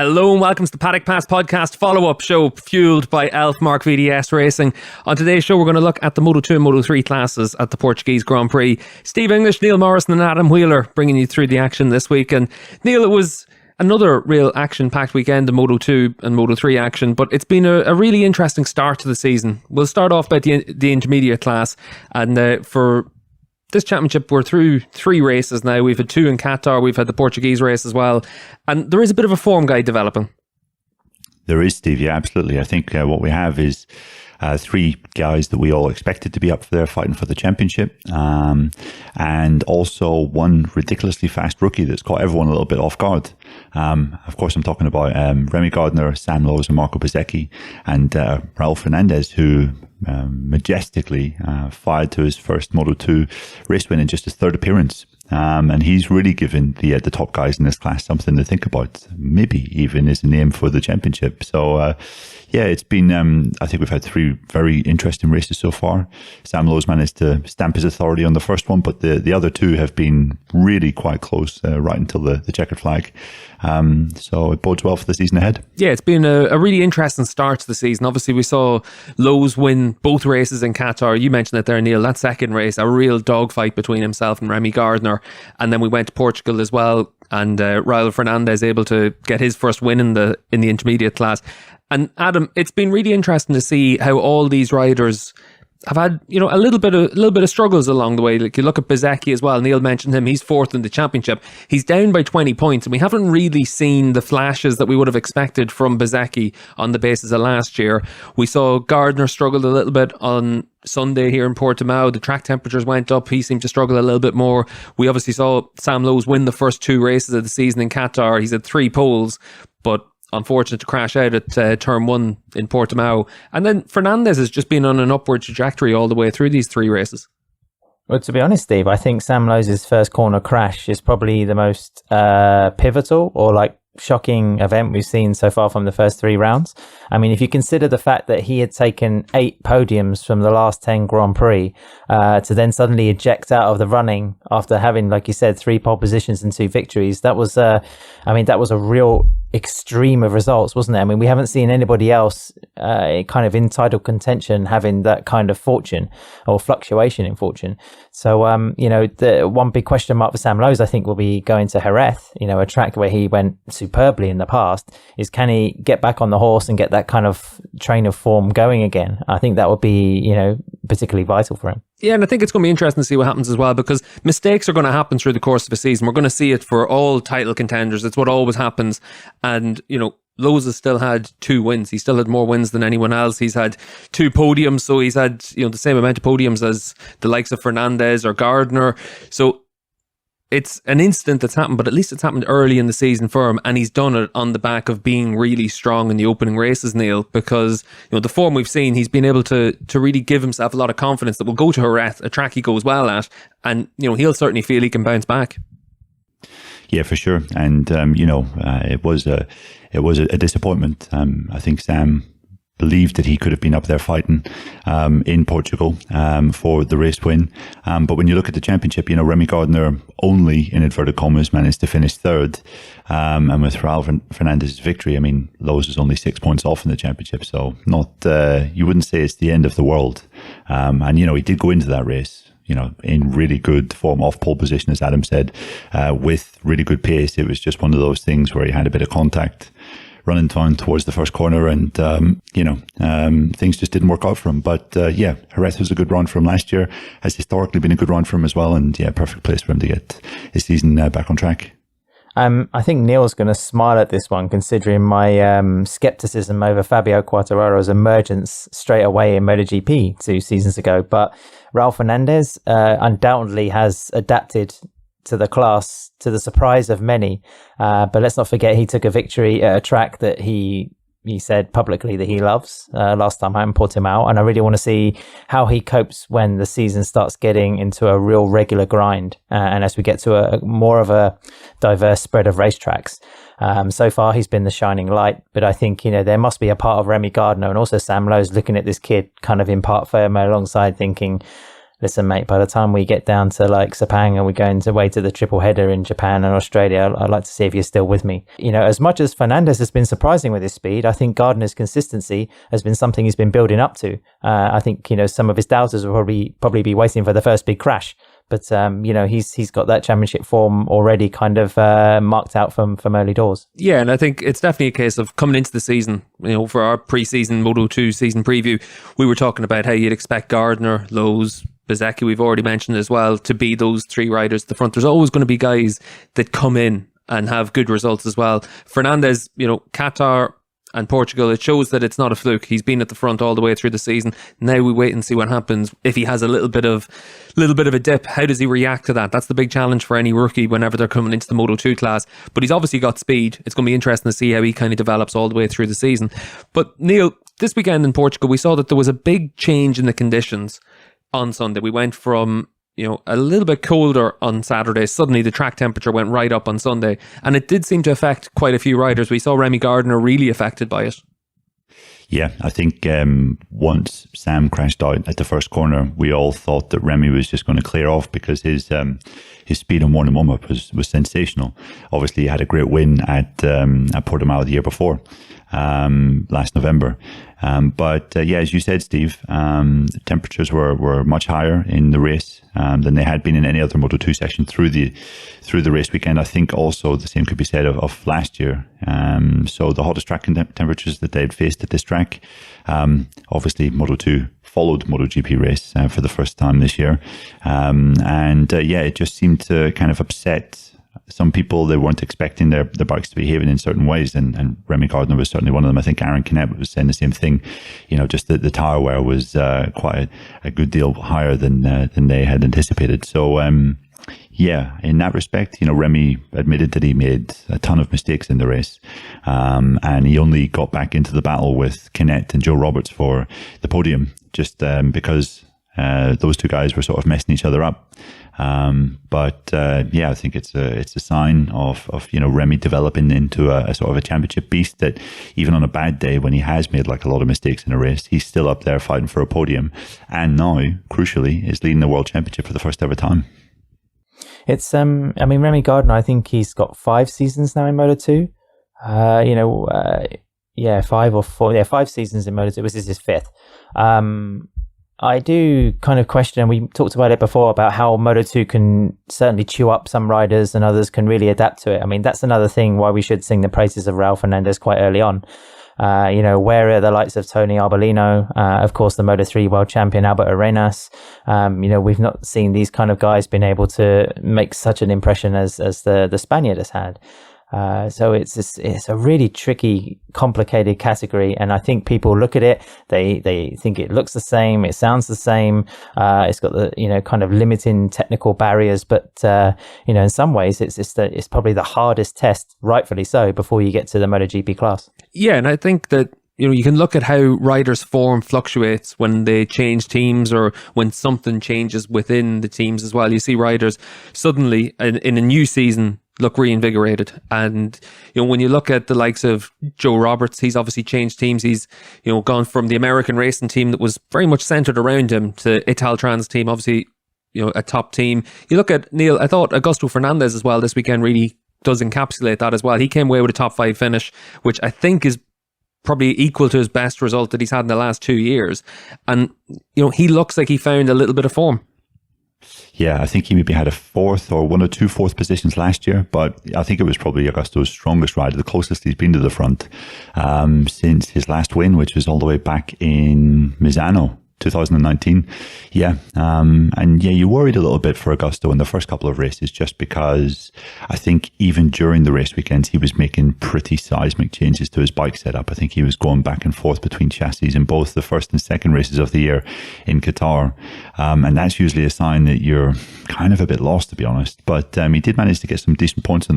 Hello and welcome to the Paddock Pass podcast follow-up show fueled by Elf Mark VDS Racing. On today's show, we're going to look at the Moto2 and Moto3 classes at the Portuguese Grand Prix. Steve English, Neil Morrison and Adam Wheeler bringing you through the action this week. And Neil, it was another real action-packed weekend, the Moto2 and Moto3 action, but it's been a really interesting start to the season. We'll start off by the intermediate class, and for this championship, we're through 3 races now. We've had 2 in Qatar, we've had the Portuguese race as well, and there is a bit of a form guide developing. There is, Steve, yeah, absolutely. I think what we have is 3 guys that we all expected to be up there fighting for the championship, and also one ridiculously fast rookie that's caught everyone a little bit off guard. Of course, I'm talking about Remy Gardner, Sam Lowes and Marco Bezzecchi, and Raul Fernandez, who majestically fired to his first Moto2 race win in just his 3rd appearance. And he's really given the top guys in this class something to think about, maybe even as a name for the championship. So, yeah, it's been, I think we've had 3 very interesting races so far. Sam Lowes managed to stamp his authority on the first one, but the other 2 have been really quite close right until the checkered flag. So it bodes well for the season ahead. Yeah, it's been a really interesting start to the season. Obviously, we saw Lowes win both races in Qatar. You mentioned it there, Neil. That second race, a real dogfight between himself and Remy Gardner. And then we went to Portugal as well, and Raul Fernandez able to get his first win in the intermediate class. And Adam, it's been really interesting to see how all these riders have had, a little bit of struggles along the way. Like you look at Bezzecchi as well. Neil mentioned him. He's 4th in the championship. He's down by 20 points, and we haven't really seen the flashes that we would have expected from Bezzecchi on the basis of last year. We saw Gardner struggled a little bit on Sunday here in Portimao. The track temperatures went up. He seemed to struggle a little bit more. We obviously saw Sam Lowes win the first 2 races of the season in Qatar. He's had 3 poles, but unfortunate to crash out at turn 1 in Portimao. And then Fernandez has just been on an upward trajectory all the way through these 3 races. Well, to be honest, Steve, I think Sam Lowes' first corner crash is probably the most pivotal or shocking event we've seen so far from the first 3 rounds. I mean, if you consider the fact that he had taken 8 podiums from the last 10 Grand Prix to then suddenly eject out of the running after having, like you said, 3 pole positions and 2 victories, that was a real extreme of results, wasn't it? I mean, we haven't seen anybody else kind of in title contention having that kind of fortune or fluctuation in fortune. So, the one big question mark for Sam Lowes, I think, will be going to Jerez, a track where he went superbly in the past, is can he get back on the horse and get that kind of train of form going again? I think that would be, particularly vital for him. Yeah, and I think it's going to be interesting to see what happens as well, because mistakes are going to happen through the course of a season. We're going to see it for all title contenders. It's what always happens. And, Lowes has still had 2 wins. He still had more wins than anyone else. He's had 2 podiums, so he's had, the same amount of podiums as the likes of Fernandez or Gardner. So it's an incident that's happened, but at least it's happened early in the season for him, and he's done it on the back of being really strong in the opening races, Neil, because the form we've seen, he's been able to really give himself a lot of confidence that will go to Jerez, a track he goes well at, and he'll certainly feel he can bounce back. Yeah, for sure. And it was a disappointment. I think Sam believed that he could have been up there fighting in Portugal for the race win. But when you look at the championship, Remy Gardner only, in inverted commas, managed to finish 3rd. And with Raul Fernandez's victory, I mean, Lowes is only 6 points off in the championship. So not, you wouldn't say it's the end of the world. And, he did go into that race, in really good form, off pole position, as Adam said, with really good pace. It was just one of those things where he had a bit of contact running down towards the first corner, and things just didn't work out for him. But Jerez was a good run for him last year, has historically been a good run for him as well, and perfect place for him to get his season back on track. I think Neil's going to smile at this one, considering my skepticism over Fabio Quartararo's emergence straight away in MotoGP 2 seasons ago. But Raul Fernandez undoubtedly has adapted to the class, to the surprise of many. But let's not forget, he took a victory at a track that he said publicly that he loves last time out in Portimao, and I really want to see how he copes when the season starts getting into a real regular grind, and as we get to a more of a diverse spread of racetracks. So far he's been the shining light, but I think there must be a part of Remy Gardner and also Sam Lowes looking at this kid kind of in part FOMO alongside, thinking, listen, mate, by the time we get down to like Sepang and we're going away to the triple header in Japan and Australia, I'd like to see if you're still with me. You know, as much as Fernandez has been surprising with his speed, I think Gardner's consistency has been something he's been building up to. I think, you know, some of his doubters will probably be waiting for the first big crash. But, you know, he's got that championship form already kind of marked out from early doors. Yeah, and I think it's definitely a case of coming into the season, you know, for our pre-season Moto2 season preview, we were talking about how you'd expect Gardner, Lowes, Bezzecchi, we've already mentioned as well, to be those three riders at the front. There's always going to be guys that come in and have good results as well. Fernandez, you know, Qatar and Portugal, it shows that it's not a fluke. He's been at the front all the way through the season. Now we wait and see what happens. If he has a little bit of a dip, how does he react to that? That's the big challenge for any rookie whenever they're coming into the Moto2 class. But he's obviously got speed. It's going to be interesting to see how he kind of develops all the way through the season. But Neil, this weekend in Portugal, we saw that there was a big change in the conditions on Sunday. We went from, you know, a little bit colder on Saturday. Suddenly the track temperature went right up on Sunday, and it did seem to affect quite a few riders. We saw Remy Gardner really affected by it. Yeah, I think once Sam crashed out at the first corner, we all thought that Remy was just going to clear off because his speed on warm up was sensational. Obviously, he had a great win at Portimao the year before, last November. But yeah, as you said, Steve, the temperatures were much higher in the race than they had been in any other Moto2 session through the race weekend. I think also the same could be said of last year. So the hottest track temperatures that they'd faced at this track. Obviously, Moto2 followed MotoGP race for the first time this year. Yeah, it just seemed to kind of upset some people. They weren't expecting their bikes to be behaving in certain ways, and Remy Gardner was certainly one of them. I think Aaron Canet was saying the same thing. You know, just the tire wear was quite a good deal higher than they had anticipated. So yeah, in that respect, you know, Remy admitted that he made a ton of mistakes in the race, and he only got back into the battle with Canet and Joe Roberts for the podium, just because those two guys were sort of messing each other up. Yeah, I think it's a sign of you know, Remy developing into a sort of a championship beast, that even on a bad day when he has made like a lot of mistakes in a race, he's still up there fighting for a podium, and now crucially is leading the world championship for the first ever time. It's I mean, Remy Gardner, I think he's got 5 seasons now in Moto2. You know, 5 or 4, 5 seasons in Moto2. This is his 5th. I do kind of question, and we talked about it before, about how Moto2 can certainly chew up some riders and others can really adapt to it. I mean, that's another thing why we should sing the praises of Raul Fernandez quite early on. You know, where are the likes of Tony Arbolino, of course, the Moto3 world champion Albert Arenas? You know, we've not seen these kind of guys being able to make such an impression as the Spaniard has had. So it's a really tricky, complicated category, and I think people look at it, they think it looks the same, it sounds the same, it's got the, you know, kind of limiting technical barriers, but you know, in some ways it's probably the hardest test, rightfully so, before you get to the MotoGP class. Yeah, and I think that, you know, you can look at how riders' form fluctuates when they change teams or when something changes within the teams as well. You see riders suddenly in a new season look reinvigorated, and you know, when you look at the likes of Joe Roberts, he's obviously changed teams. He's, you know, gone from the American racing team that was very much centered around him to Italtrans team, obviously, you know, a top team. You look at Neil, I thought Augusto Fernandez as well this weekend really does encapsulate that as well. He came away with a top 5 finish, which I think is probably equal to his best result that he's had in the last 2 years, and you know, he looks like he found a little bit of form. Yeah, I think he maybe had a 4th or 1 or 2 4th positions last year, but I think it was probably Augusto's strongest rider, the closest he's been to the front since his last win, which was all the way back in Misano 2019. Yeah. And yeah, you worried a little bit for Augusto in the first couple of races, just because I think even during the race weekends, he was making pretty seismic changes to his bike setup. I think he was going back and forth between chassis in both the first and second races of the year in Qatar. And that's usually a sign that you're kind of a bit lost, to be honest. But he did manage to get some decent points on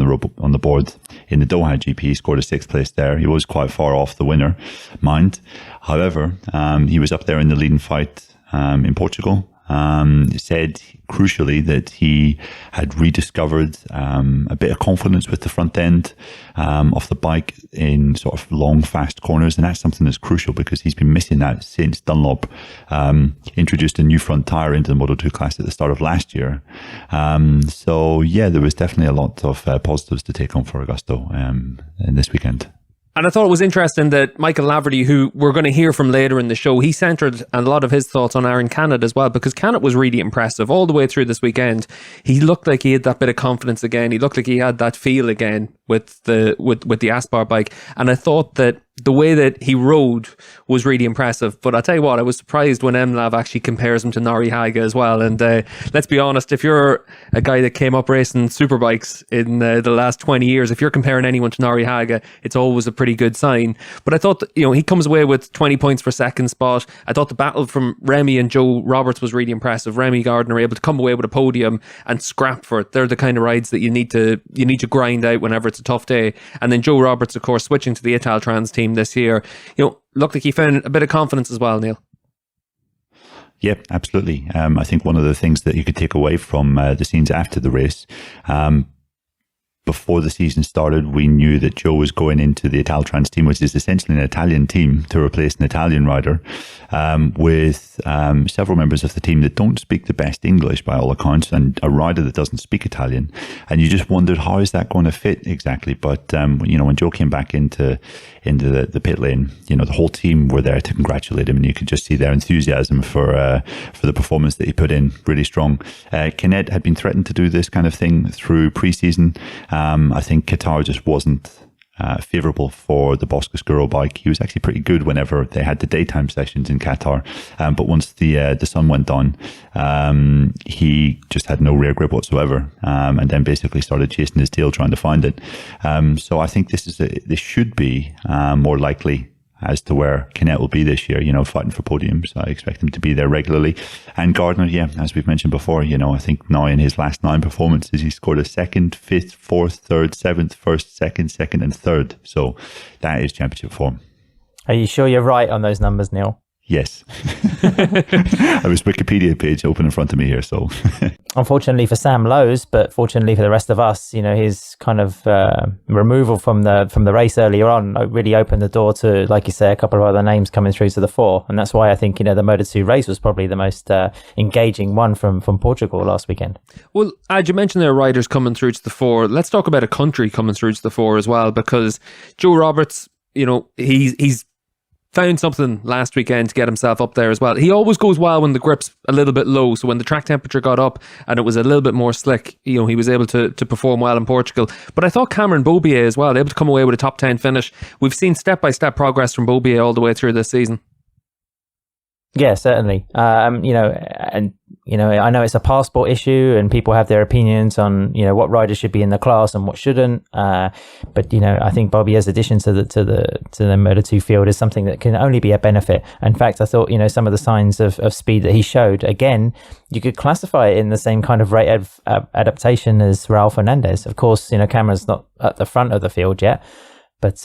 the board in the Doha GP. He scored a 6th place there. He was quite far off the winner, mind. However, he was up there in the leading fight in Portugal. said crucially that he had rediscovered a bit of confidence with the front end of the bike in sort of long, fast corners. And that's something that's crucial because he's been missing that since Dunlop introduced a new front tyre into the Moto2 class at the start of last year. So, yeah, there was definitely a lot of positives to take on for Augusto in this weekend. And I thought it was interesting that Michael Laverty, who we're going to hear from later in the show, he centred a lot of his thoughts on Aaron Canet as well, because Canet was really impressive all the way through this weekend. He looked like he had that bit of confidence again. He looked like he had that feel again with the Aspar bike. And I thought that the way that he rode was really impressive. But I'll tell you what, I was surprised when MLav actually compares him to Nori Haga as well. And let's be honest, if you're a guy that came up racing superbikes in the last 20 years, if you're comparing anyone to Nori Haga, it's always a pretty good sign. But I thought that, he comes away with 20 points for second spot. I thought the battle from Remy and Joe Roberts was really impressive. Remy Gardner able to come away with a podium and scrap for it. They're the kind of rides that you need to grind out whenever it's a tough day. And then Joe Roberts, of course, switching to the Italtrans team this year, looked like he found a bit of confidence as well, Neil. Yeah, absolutely. I think one of the things that you could take away from the scenes after the race, before the season started, we knew that Joe was going into the Italtrans team, which is essentially an Italian team to replace an Italian rider, with several members of the team that don't speak the best English by all accounts, and a rider that doesn't speak Italian. And you just wondered, how is that going to fit exactly? But when Joe came back into the pit lane, the whole team were there to congratulate him, and you could just see their enthusiasm for the performance that he put in. Really strong. Canet had been threatened to do this kind of thing through pre-season. I think Qatar just wasn't favourable for the Bosco Scuro bike. He was actually pretty good whenever they had the daytime sessions in Qatar, but once the sun went down, he just had no rear grip whatsoever, and then basically started chasing his tail trying to find it. So I think this should be more likely as to where Canet will be this year, fighting for podiums. I expect him to be there regularly. And Gardner, as we've mentioned before, I think now in his last 9 performances, he scored a 2nd, 5th, 4th, 3rd, 7th, 1st, 2nd, and 3rd. So that is championship form. Are you sure you're right on those numbers, Neil? Yes. I have his Wikipedia page open in front of me here, so. Unfortunately for Sam Lowes, but fortunately for the rest of us, his kind of removal from the race earlier on really opened the door to, like you say, a couple of other names coming through to the fore. And that's why I think, the Moto2 race was probably the most engaging one from Portugal last weekend. Well, Ad, you mentioned there are riders coming through to the fore. Let's talk about a country coming through to the fore as well, because Joe Roberts, he's found something last weekend to get himself up there as well. He always goes well when the grip's a little bit low. So when the track temperature got up and it was a little bit more slick, he was able to perform well in Portugal. But I thought Cameron Beaubier as well, able to come away with a top 10 finish. We've seen step-by-step progress from Beaubier all the way through this season. Yeah, certainly. I know it's a passport issue and people have their opinions on, what riders should be in the class and what shouldn't. But I think Bobby's addition to the Moto2 field is something that can only be a benefit. In fact, I thought, some of the signs of speed that he showed, again, you could classify it in the same kind of rate of adaptation as Raul Fernandez. Of course, Cameron's not at the front of the field yet. But,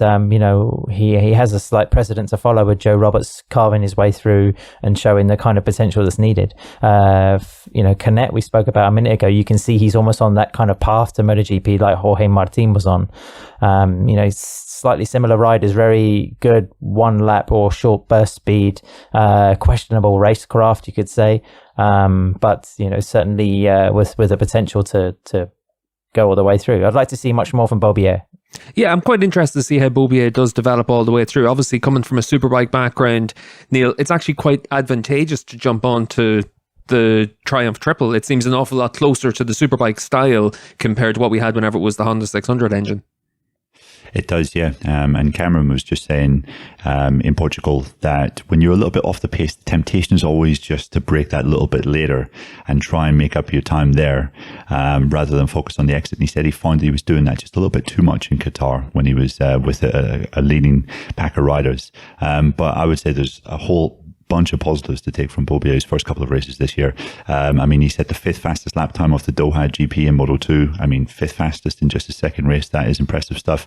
he has a slight precedent to follow with Joe Roberts carving his way through and showing the kind of potential that's needed. Canet, we spoke about a minute ago, you can see he's almost on that kind of path to MotoGP like Jorge Martin was on. Slightly similar riders, very good one lap or short burst speed, questionable racecraft, you could say. But, certainly with the potential to go all the way through. I'd like to see much more from Beaubier. Yeah, I'm quite interested to see how Beaubier does develop all the way through. Obviously, coming from a superbike background, Neil, it's actually quite advantageous to jump onto the Triumph Triple. It seems an awful lot closer to the superbike style compared to what we had whenever it was the Honda 600 engine. It does, yeah. And Cameron was just saying in Portugal that when you're a little bit off the pace, the temptation is always just to break that little bit later and try and make up your time there rather than focus on the exit. And he said he found that he was doing that just a little bit too much in Qatar when he was with a leading pack of riders. But I would say there's a whole bunch of positives to take from Beaubier's first couple of races this year. I mean, he set the 5th fastest lap time of the Doha GP in Moto2. I mean, 5th fastest in just his second race. That is impressive stuff.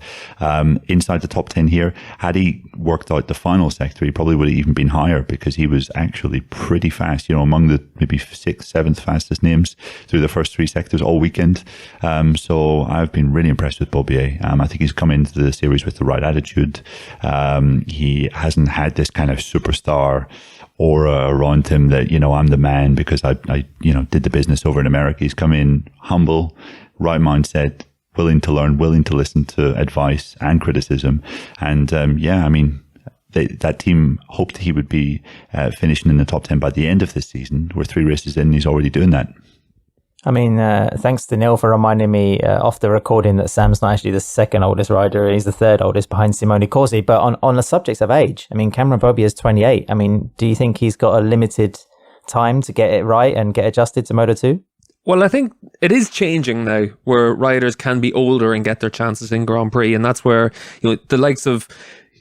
Inside the top 10 here, had he worked out the final sector, he probably would have even been higher, because he was actually pretty fast, you know, among the maybe 6th, 7th fastest names through the first 3 sectors all weekend. So I've been really impressed with Beaubier. I think he's come into the series with the right attitude. He hasn't had this kind of superstar aura around him that, you know, I'm the man because I did the business over in America. He's come in humble, right mindset, willing to learn, willing to listen to advice and criticism. And I mean, that team hoped he would be finishing in the top 10 by the end of this season. We're 3 races in, he's already doing that. I mean, thanks to Neil for reminding me off the recording that Sam's not actually the 2nd oldest rider. He's the 3rd oldest behind Simone Corsi. But on the subject of age, I mean, Cameron Beaubier is 28. I mean, do you think he's got a limited time to get it right and get adjusted to Moto2? Well, I think it is changing now, where riders can be older and get their chances in Grand Prix. And that's where, you know, the likes of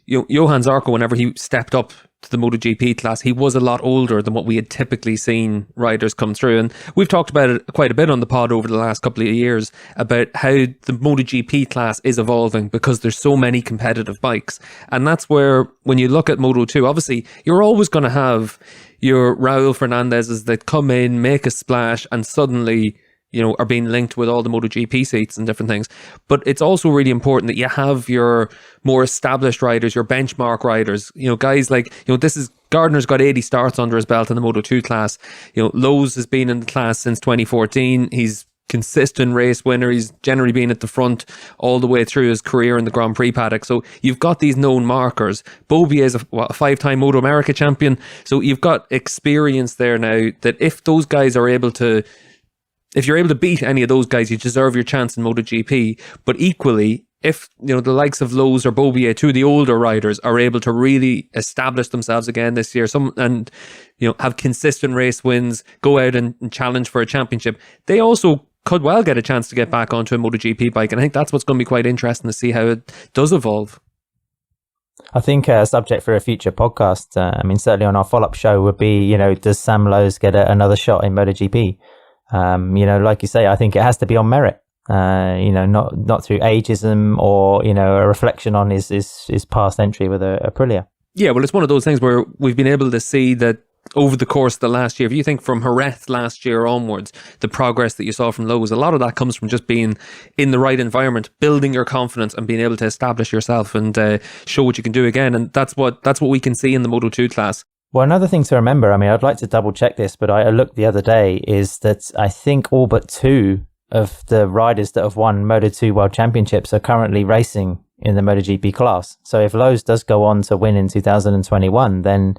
Johan Zarco, whenever he stepped up to the MotoGP class, he was a lot older than what we had typically seen riders come through. And we've talked about it quite a bit on the pod over the last couple of years about how the MotoGP class is evolving, because there's so many competitive bikes. And that's where, when you look at Moto2, obviously you're always going to have your Raul Fernandezes that come in, make a splash, and suddenly, you know, are being linked with all the MotoGP seats and different things. But it's also really important that you have your more established riders, your benchmark riders, you know, guys like, you know, Gardner's got 80 starts under his belt in the Moto2 class. You know, Lowe's has been in the class since 2014. He's consistent race winner. He's generally been at the front all the way through his career in the Grand Prix paddock. So you've got these known markers. Beaubier is a 5-time Moto America champion. So you've got experience there now that if those guys are able to, if you're able to beat any of those guys, you deserve your chance in MotoGP. But equally, if, you know, the likes of Lowe's or Beaubier, 2 of the older riders, are able to really establish themselves again this year, and, you know, have consistent race wins, go out and challenge for a championship, they also could well get a chance to get back onto a MotoGP bike. And I think that's what's going to be quite interesting to see how it does evolve. I think a subject for a future podcast, I mean, certainly on our follow-up show, would be, you know, does Sam Lowes get another shot in MotoGP? You know, like you say, I think it has to be on merit. You know, not through ageism or, you know, a reflection on his past entry with a Aprilia. Yeah, well, it's one of those things where we've been able to see that over the course of the last year, if you think from Jerez last year onwards, the progress that you saw from Lowe's, a lot of that comes from just being in the right environment, building your confidence and being able to establish yourself and show what you can do again. And that's what we can see in the Moto2 class. Well, another thing to remember, I mean, I'd like to double check this, but I looked the other day, is that I think all but 2 of the riders that have won Moto2 World Championships are currently racing in the MotoGP class. So if Lowe's does go on to win in 2021, then,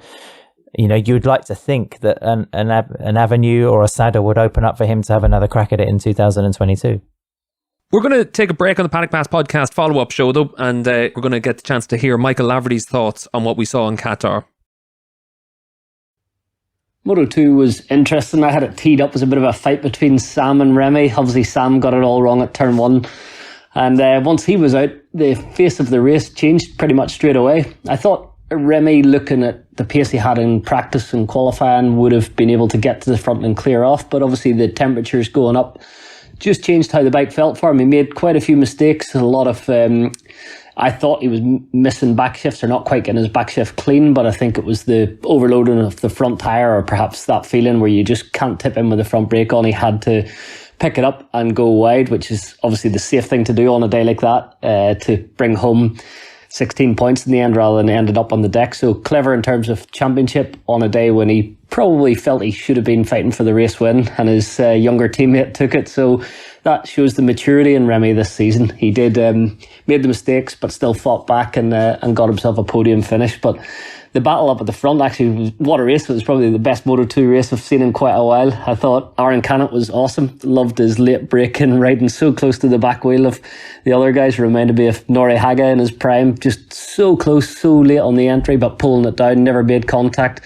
you know, you'd like to think that an avenue or a saddle would open up for him to have another crack at it in 2022. We're going to take a break on the Paddock Pass podcast follow-up show, though, and we're going to get the chance to hear Michael Laverty's thoughts on what we saw in Qatar. Moto2 was interesting. I had it teed up as a bit of a fight between Sam and Remy. Obviously, Sam got it all wrong at turn 1. And once he was out, the face of the race changed pretty much straight away. I thought Remy, looking at the pace he had in practice and qualifying, would have been able to get to the front and clear off. But obviously, the temperatures going up just changed how the bike felt for him. He made quite a few mistakes. A lot of... I thought he was missing back shifts or not quite getting his back shift clean, but I think it was the overloading of the front tyre, or perhaps that feeling where you just can't tip in with the front brake on. He had to pick it up and go wide, which is obviously the safe thing to do on a day like that, to bring home 16 points in the end rather than ended up on the deck. So clever in terms of championship on a day when he probably felt he should have been fighting for the race win and his younger teammate took it. So that shows the maturity in Remy this season. He did made the mistakes but still fought back and got himself a podium finish. But the battle up at the front, actually, what a race. It was probably the best Moto2 race I've seen in quite a while. I thought Aaron Canet was awesome. Loved his late braking, riding so close to the back wheel of the other guys. Reminded me of Nori Haga in his prime. Just so close, so late on the entry, but pulling it down, never made contact.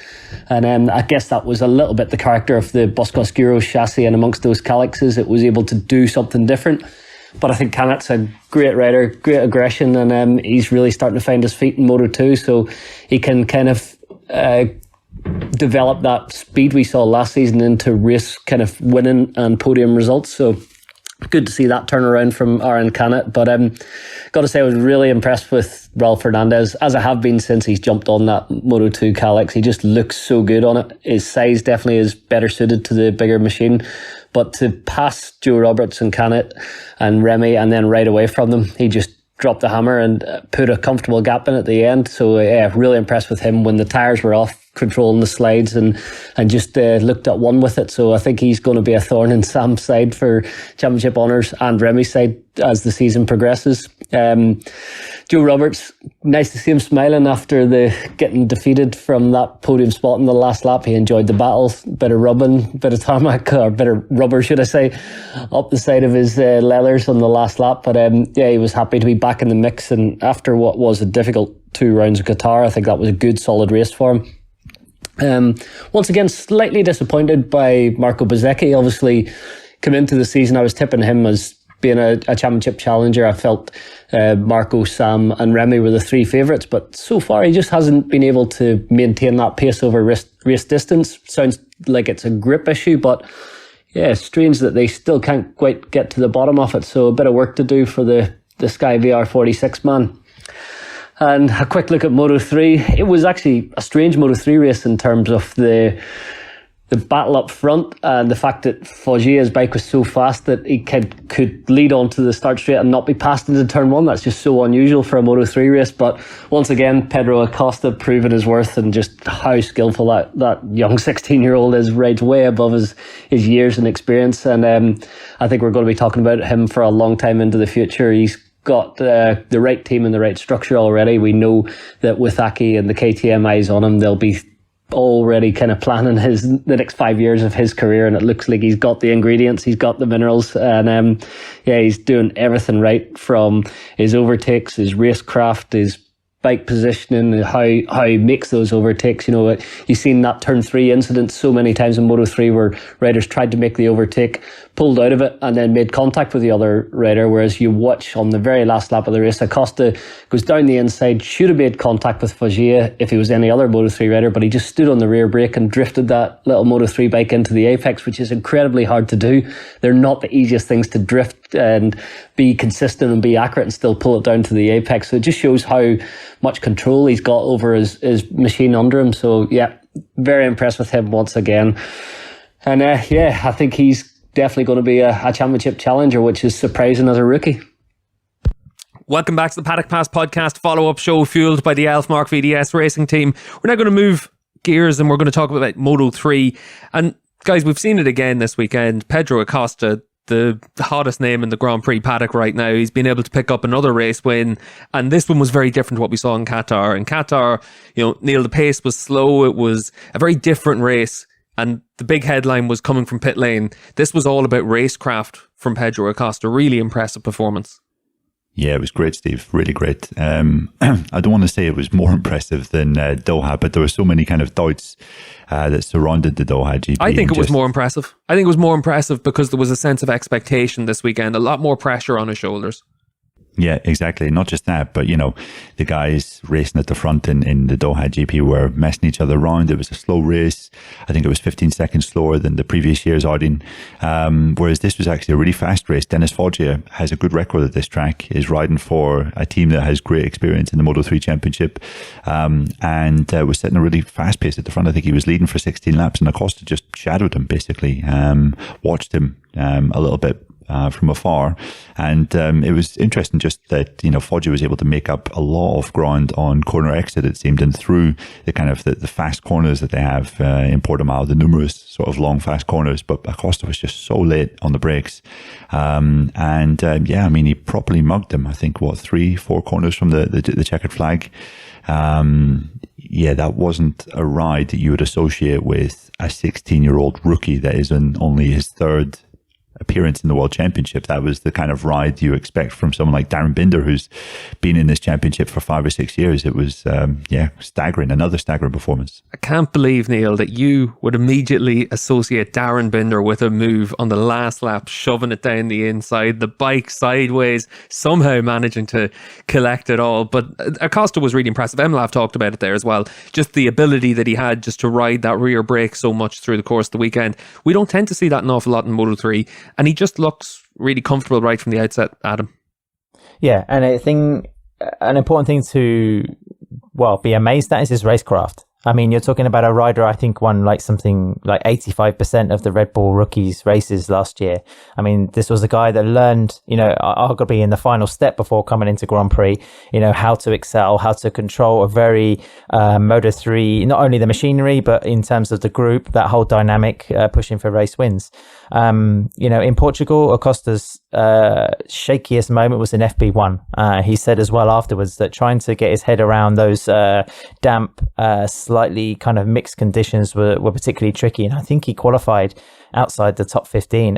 And I guess that was a little bit the character of the Bosco chassis, and amongst those calyxes, it was able to do something different. But I think Canet's a great rider, great aggression, and he's really starting to find his feet in Moto2, so he can kind of develop that speed we saw last season into race kind of winning and podium results. So good to see that turnaround from Aaron Canet. But got to say, I was really impressed with Raul Fernandez, as I have been since he's jumped on that Moto2 Kalex. He just looks so good on it. His size definitely is better suited to the bigger machine. But to pass Joe Roberts and Canet and Remy and then right away from them, he just dropped the hammer and put a comfortable gap in at the end. So yeah, really impressed with him when the tyres were off, controlling the slides and just looked at one with it. So I think he's going to be a thorn in Sam's side for championship honours and Remy's side as the season progresses. Joe Roberts, nice to see him smiling after the getting defeated from that podium spot in the last lap. He enjoyed the battle, bit of rubbing, bit of tarmac, or bit of rubber, should I say, up the side of his leathers on the last lap. But yeah, he was happy to be back in the mix. And after what was a difficult 2 rounds of Qatar, I think that was a good, solid race for him. Once again, slightly disappointed by Marco Bezzecchi. Obviously, come into the season, I was tipping him as being a championship challenger. I felt Marco, Sam and Remy were the 3 favourites, but so far he just hasn't been able to maintain that pace over race distance. Sounds like it's a grip issue, but yeah, it's strange that they still can't quite get to the bottom of it. So a bit of work to do for the Sky VR46 man. And a quick look at Moto3. It was actually a strange Moto3 race in terms of the battle up front and the fact that Foggia's bike was so fast that he could lead onto the start straight and not be passed into turn 1. That's just so unusual for a Moto3 race. But once again, Pedro Acosta proving his worth and just how skillful that young 16-year-old is, rides way above his years and experience. And I think we're going to be talking about him for a long time into the future. He's got the right team and the right structure already. We know that with Aki and the KTM eyes on him, they'll be already kind of planning the next 5 years of his career, and it looks like he's got the ingredients, he's got the minerals, and yeah, he's doing everything right, from his overtakes, his racecraft, his bike positioning, how he makes those overtakes. You know, you've seen that turn 3 incident so many times in Moto3 where riders tried to make the overtake, pulled out of it and then made contact with the other rider, whereas you watch on the very last lap of the race, Acosta goes down the inside, should have made contact with Foggia if he was any other Moto3 rider, but he just stood on the rear brake and drifted that little Moto3 bike into the apex, which is incredibly hard to do. They're not the easiest things to drift and be consistent and be accurate and still pull it down to the apex. So it just shows how much control he's got over his machine under him. So yeah, very impressed with him once again. And yeah, I think he's definitely going to be a championship challenger, which is surprising as a rookie. Welcome back to the Paddock Pass podcast follow-up show fueled by the Elfmark VDS racing team. We're now going to move gears and we're going to talk about Moto3. And guys, we've seen it again this weekend. Pedro Acosta, the hottest name in the Grand Prix paddock right now. He's been able to pick up another race win, and this one was very different to what we saw in Qatar. In Qatar, you know, Neil, the pace was slow. It was a very different race, and the big headline was coming from pit lane. This was all about racecraft from Pedro Acosta. Really impressive performance. Yeah, it was great, Steve. Really great. I don't want to say it was more impressive than Doha, but there were so many kind of doubts that surrounded the Doha GP. I think it was more impressive. I think it was more impressive because there was a sense of expectation this weekend, a lot more pressure on his shoulders. Yeah, exactly. Not just that, but, you know, the guys racing at the front in the Doha GP were messing each other around. It was a slow race. I think it was 15 seconds slower than the previous year's outing. Whereas this was actually a really fast race. Dennis Foggia has a good record at this track, is riding for a team that has great experience in the Moto3 Championship, and was setting a really fast pace at the front. I think he was leading for 16 laps, and Acosta just shadowed him, basically. Watched him a little bit from afar, and it was interesting just that, you know, Foggia was able to make up a lot of ground on corner exit, it seemed, and through the kind of the fast corners that they have in Portimao, the numerous sort of long fast corners, but Acosta was just so late on the brakes, and yeah, I mean, he properly mugged them. I think 3-4 corners from the checkered flag. Yeah, that wasn't a ride that you would associate with a 16-year-old rookie that is in only his third appearance in the World Championship. That was the kind of ride you expect from someone like Darren Binder, who's been in this championship for 5 or 6 years. It was, staggering. Another staggering performance. I can't believe, Neil, that you would immediately associate Darren Binder with a move on the last lap, shoving it down the inside, the bike sideways, somehow managing to collect it all. But Acosta was really impressive. Emlav talked about it there as well. Just the ability that he had just to ride that rear brake so much through the course of the weekend. We don't tend to see that an awful lot in Moto3. And he just looks really comfortable right from the outset, Adam. Yeah, and I think an important thing to, be amazed at is his racecraft. I mean, you're talking about a rider, I think, won like something like 85% of the Red Bull rookies races last year. I mean, this was a guy that learned, arguably in the final step before coming into Grand Prix, how to excel, how to control a very Moto3, not only the machinery, but in terms of the group, that whole dynamic, pushing for race wins. In Portugal, Acosta's shakiest moment was in FP1. He said as well afterwards that trying to get his head around those damp, slightly kind of mixed conditions were particularly tricky. And I think he qualified outside the top 15.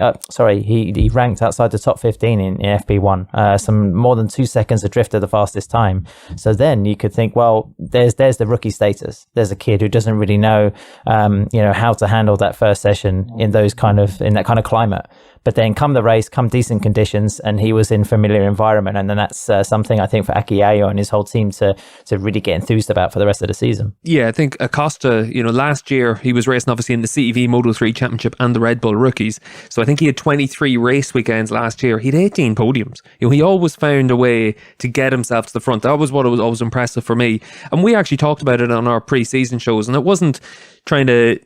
He ranked outside the top 15 in FP1, some more than 2 seconds adrift of the fastest time. So then you could think, well, there's the rookie status. There's a kid who doesn't really know, how to handle that first session in that kind of climate. But then come the race, come decent conditions, and he was in familiar environment. And then that's something I think for Aki Ayo and his whole team to really get enthused about for the rest of the season. Yeah, I think Acosta, last year he was racing obviously in the CEV Moto3 Championship and the Red Bull Rookies. So I think he had 23 race weekends last year. He had 18 podiums. He always found a way to get himself to the front. That was what was always impressive for me. And we actually talked about it on our pre-season shows, and it wasn't trying to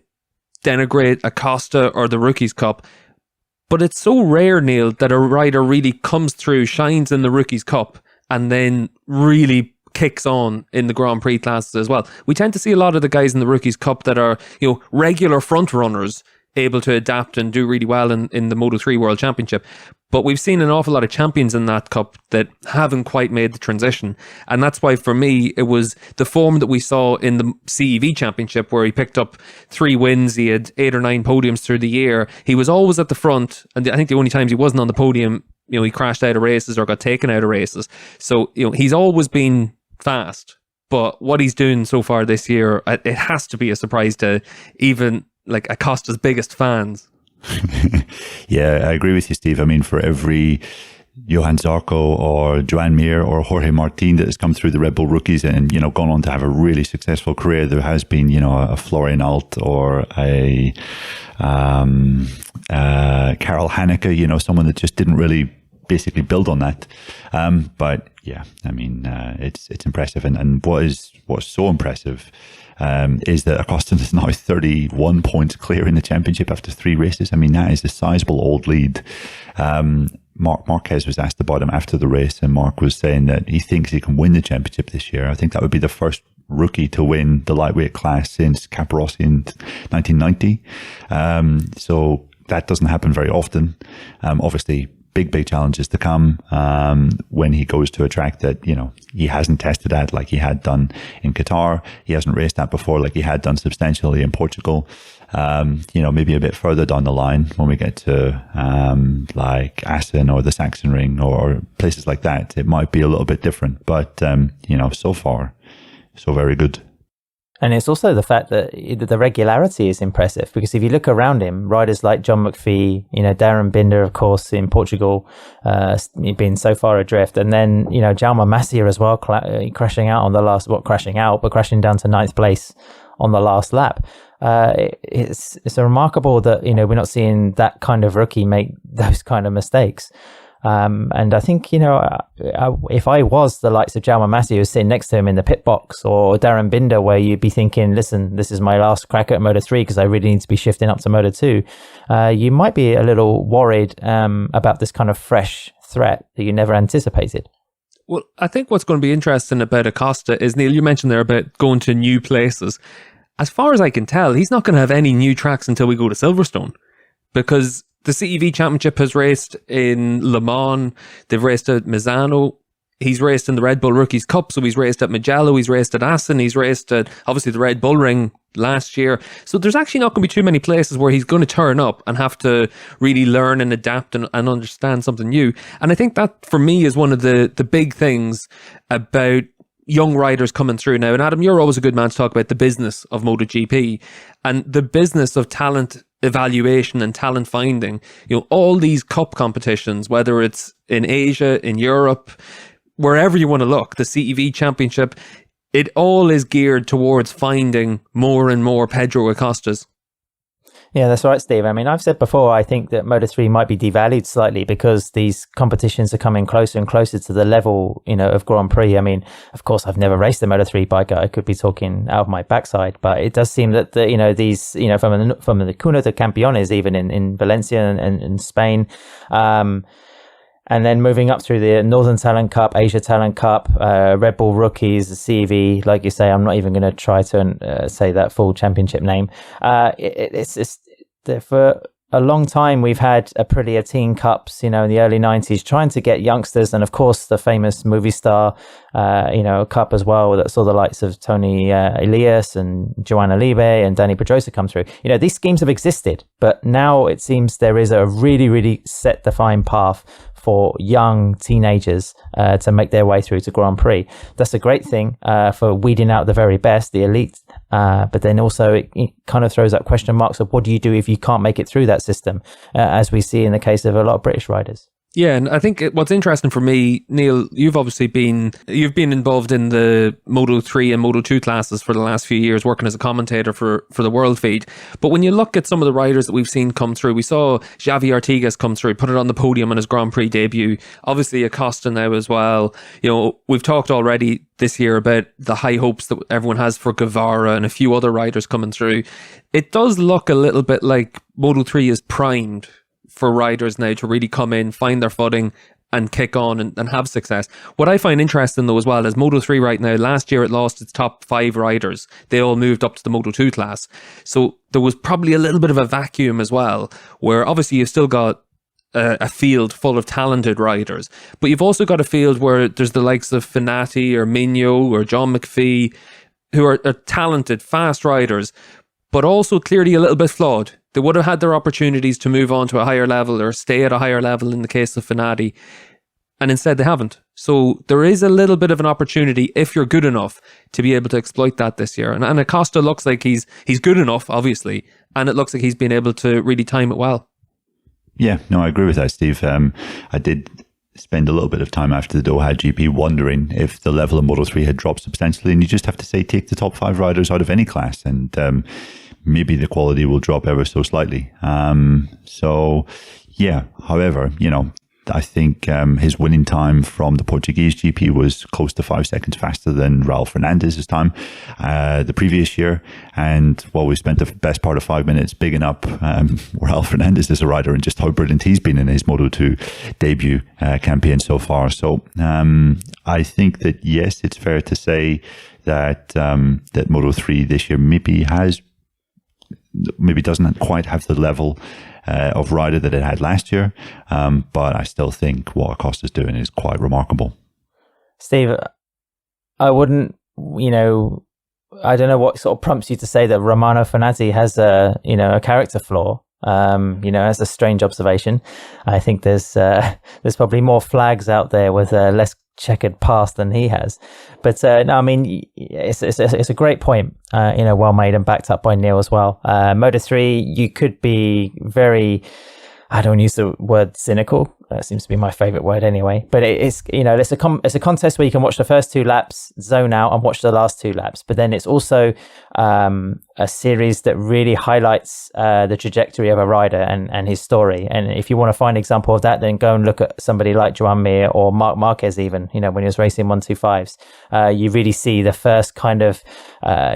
denigrate Acosta or the Rookies Cup. But it's so rare, Neil, that a rider really comes through, shines in the Rookies Cup, and then really kicks on in the Grand Prix classes as well. We tend to see a lot of the guys in the Rookies Cup that are, regular front runners able to adapt and do really well in the Moto3 World Championship. But we've seen an awful lot of champions in that cup that haven't quite made the transition. And that's why, for me, it was the form that we saw in the CEV Championship, where he picked up 3 wins. He had 8 or 9 podiums through the year. He was always at the front. And I think the only times he wasn't on the podium, he crashed out of races or got taken out of races. So, he's always been fast. But what he's doing so far this year, it has to be a surprise to even like Acosta's biggest fans. Yeah, I agree with you, Steve. I mean, for every Johan Zarco or Joan Mir or Jorge Martin that has come through the Red Bull Rookies and, gone on to have a really successful career, there has been, a Florian Alt or a Karel Hanneke, someone that just didn't really basically build on that. But yeah, I mean, it's impressive. And what's so impressive is that Acosta is now 31 points clear in the championship after 3 races. I mean, that is a sizable old lead. Marc Marquez was asked about him after the race, and Marc was saying that he thinks he can win the championship this year. I think that would be the first rookie to win the lightweight class since Capirossi in 1990. So that doesn't happen very often. Obviously, big challenges to come when he goes to a track that, he hasn't tested at like he had done in Qatar. He hasn't raced at before like he had done substantially in Portugal. Maybe a bit further down the line when we get to like Assen or the Saxon Ring or places like that, it might be a little bit different. But, so far, so very good. And it's also the fact that the regularity is impressive, because if you look around him, riders like John McPhee, Darren Binder, of course, in Portugal, been so far adrift. And then, Jaume Masia as well, crashing out on the last, crashing down to 9th place on the last lap. It's remarkable that, we're not seeing that kind of rookie make those kind of mistakes. And I think, if I was the likes of Jaume Masia who's sitting next to him in the pit box, or Darren Binder, where you'd be thinking, listen, this is my last crack at Moto3 because I really need to be shifting up to Moto2, you might be a little worried about this kind of fresh threat that you never anticipated. Well, I think what's going to be interesting about Acosta is, Neil, you mentioned there about going to new places. As far as I can tell, he's not going to have any new tracks until we go to Silverstone, because the CEV Championship has raced in Le Mans, they've raced at Misano. he's raced in the Red Bull Rookies Cup, so he's raced at Mugello, he's raced at Assen, he's raced at, obviously, the Red Bull Ring last year. So there's actually not going to be too many places where he's going to turn up and have to really learn and adapt and understand something new. And I think that, for me, is one of the big things about young riders coming through now. And Adam, you're always a good man to talk about the business of MotoGP and the business of talent evaluation and talent finding. You know, all these cup competitions, whether it's in Asia, in Europe, wherever you want to look, the CEV Championship, it all is geared towards finding more and more Pedro Acostas. Yeah, that's right, Steve. I mean, I've said before, I think that Moto3 might be devalued slightly because these competitions are coming closer and closer to the level, you know, of Grand Prix. I mean, of course, I've never raced a Moto3 bike. I could be talking out of my backside, but it does seem that you know, these, you know, from the Cuna de Campeones, even in Valencia and in Spain, and then moving up through the Northern Talent Cup, Asia Talent Cup, Red Bull Rookies, the CV, like you say, I'm not even going to try to say that full championship name. It's for a long time, we've had Aprilia Teen Cups, you know, in the early 90s, trying to get youngsters. And of course, the famous movie star, you know, cup as well, that saw the likes of Tony Elias and Joanna Libe and Danny Pedrosa come through. You know, these schemes have existed, but now it seems there is a really, really set defined path for young teenagers to make their way through to Grand Prix. That's a great thing for weeding out the very best, the elite. But then also it kind of throws up question marks of what do you do if you can't make it through that system, as we see in the case of a lot of British riders. Yeah, and I think what's interesting for me, Neil, you've been involved in the Moto3 and Moto2 classes for the last few years, working as a commentator for the World Feed. But when you look at some of the riders that we've seen come through, we saw Xavi Artigas come through, put it on the podium on his Grand Prix debut. Obviously Acosta now as well. You know, we've talked already this year about the high hopes that everyone has for Guevara and a few other riders coming through. It does look a little bit like Moto3 is primed for riders now to really come in, find their footing and kick on and have success. What I find interesting though as well is Moto3 right now, last year it lost its top 5 riders. They all moved up to the Moto2 class. So there was probably a little bit of a vacuum as well, where obviously you've still got a field full of talented riders, but you've also got a field where there's the likes of Finati or Mignot or John McPhee, who are talented, fast riders, but also clearly a little bit flawed. They would have had their opportunities to move on to a higher level or stay at a higher level in the case of Finati, and instead they haven't. So there is a little bit of an opportunity, if you're good enough, to be able to exploit that this year. And Acosta looks like he's good enough, obviously, and it looks like he's been able to really time it well. Yeah, no, I agree with that, Steve. I did spend a little bit of time after the Doha GP wondering if the level of Moto3 had dropped substantially, and you just have to say take the top 5 riders out of any class and maybe the quality will drop ever so slightly. So yeah, however, you know, I think his winning time from the Portuguese GP was close to 5 seconds faster than Raul Fernandez's time the previous year. And well, we spent the best part of 5 minutes bigging up Raul Fernandez as a rider and just how brilliant he's been in his Moto2 debut campaign so far. So I think that yes, it's fair to say that that Moto3 this year maybe doesn't quite have the level of rider that it had last year, but I still think what Acosta's doing is quite remarkable. Steve, I wouldn't, you know, I don't know what sort of prompts you to say that Romano Fenati has a character flaw. You know, as a strange observation. I think there's probably more flags out there with a less checkered past than he has. But no, I mean, it's a great point, you know, well made and backed up by Neil as well. Moto3, you could be very, I don't use the word cynical. That seems to be my favorite word anyway. But it's, you know, it's a contest where you can watch the first 2 laps, zone out and watch the last 2 laps. But then it's also a series that really highlights the trajectory of a rider and his story. And if you want to find an example of that, then go and look at somebody like Joan Mir or Marc Marquez even, you know, when he was racing 125s. You really see the first kind of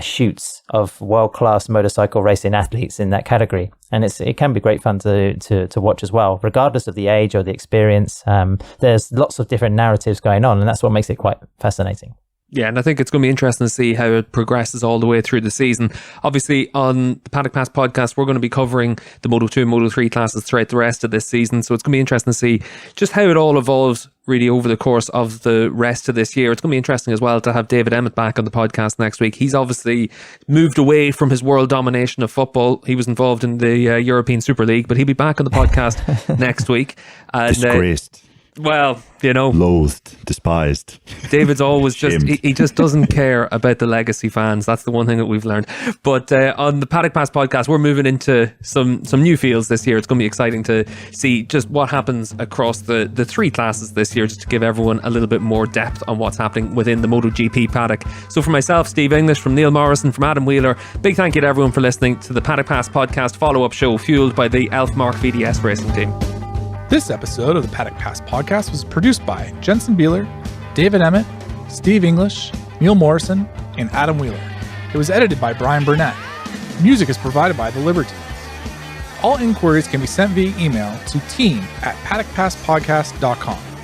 shoots of world-class motorcycle racing athletes in that category. And it can be great fun to watch as well, regardless of the age or the experience. There's lots of different narratives going on, and that's what makes it quite fascinating. Yeah, and I think it's going to be interesting to see how it progresses all the way through the season. Obviously, on the Paddock Pass podcast, we're going to be covering the Moto2 Moto3 classes throughout the rest of this season. So it's going to be interesting to see just how it all evolves really over the course of the rest of this year. It's going to be interesting as well to have David Emmett back on the podcast next week. He's obviously moved away from his world domination of football. He was involved in the European Super League, but he'll be back on the podcast next week. And, Disgraced. Well, you know, loathed, despised. David's always just, he just doesn't care about the legacy fans. That's the one thing that we've learned. But on the Paddock Pass podcast, we're moving into some new fields this year. It's going to be exciting to see just what happens across the three classes this year, just to give everyone a little bit more depth on what's happening within the MotoGP paddock. So for myself, Steve English, from Neil Morrison, from Adam Wheeler, big thank you to everyone for listening to the Paddock Pass podcast follow-up show fueled by the Elf Mark VDS racing team. This episode of the Paddock Pass podcast was produced by Jensen Beeler, David Emmett, Steve English, Neil Morrison, and Adam Wheeler. It was edited by Brian Burnett. Music is provided by The Libertines. All inquiries can be sent via email to team@paddockpasspodcast.com.